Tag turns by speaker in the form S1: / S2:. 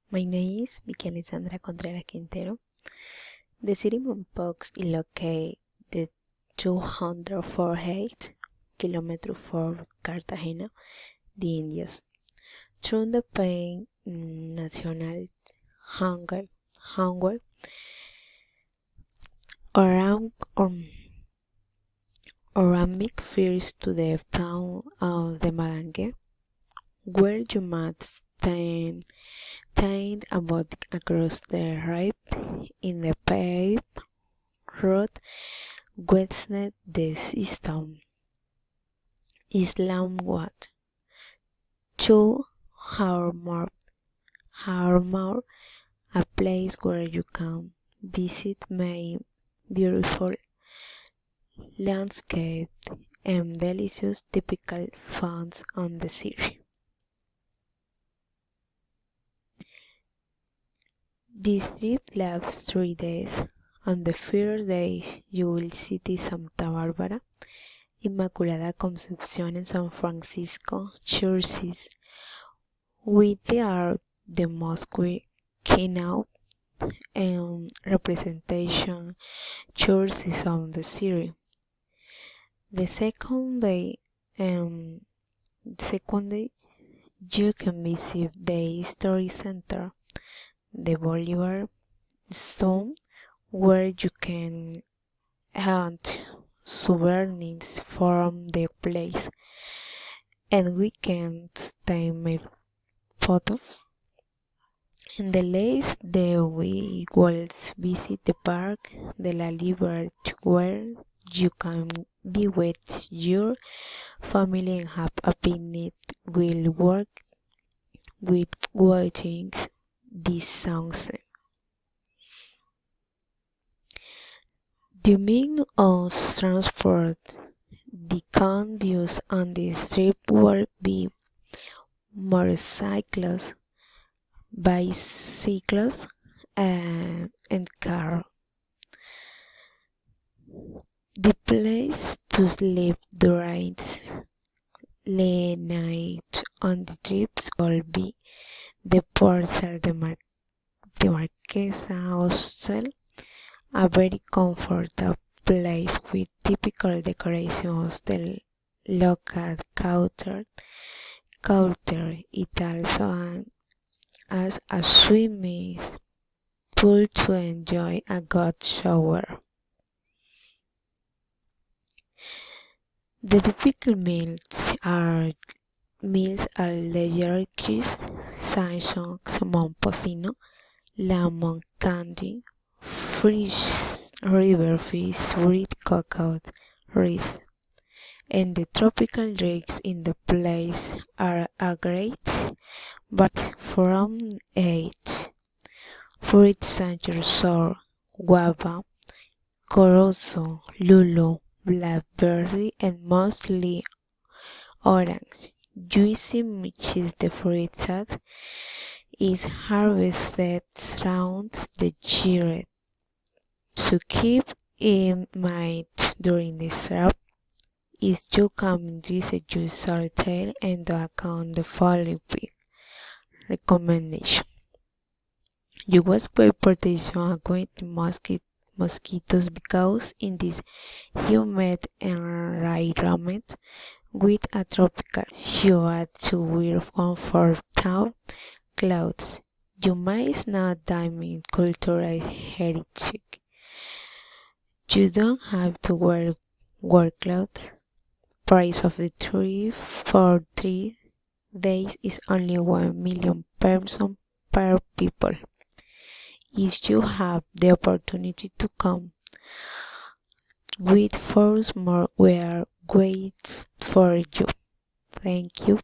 S1: My name is Viky Contreras Quintero. The city Mompox is located 248 kilometers from Cartagena, the Indies. Through the Pain National Hunger around Oramic first to the town of the Malangue, where you must stand a boat across the ripe in the paved road west the system Islamwad to Harmar, a place where you can visit my beautiful landscape and delicious typical foods on the city. This trip lasts 3 days. On the first day, you will see Santa Bárbara, Inmaculada Concepción and San Francisco churches, which are the most keynote and representation churches of the city. The second day, you can visit the History Center, the Bolivar Stone, where you can hunt souvenirs from the place, and we can take my photos. In the last day, we will visit the Park de la Libertad, where you can be with your family and have a picnic. We'll work with watching this sunset. The means of transport, the common views on the street will be motorcycles, bicycles, and car. The place to sleep during the night on the trips will be the Portal de Marquesa Hostel, a very comfortable place with typical decorations. The local counter. It also has a swimming pool to enjoy a good shower. The typical meals are allergies, sanctions, momposino, lemon candy, fresh river fish, red cocoa, rice, and the tropical drinks in the place are great, but from age. Fruits such as sour, guava, corozo, lulo, blackberry, and mostly orange. Juicy, which is the fruit that is harvested around the year. To keep in mind during this trip, if you come visit your hotel and do account the following recommendation. You must wear protection against mosquitoes because in this humid environment with a tropical, you have to wear comfortable clothes. You might not damage cultural heritage. You don't have to wear work clothes. Price of the trip for 3 days is only 1 million pesos per people. If you have the opportunity to come with force more, we are waiting for you. Thank you.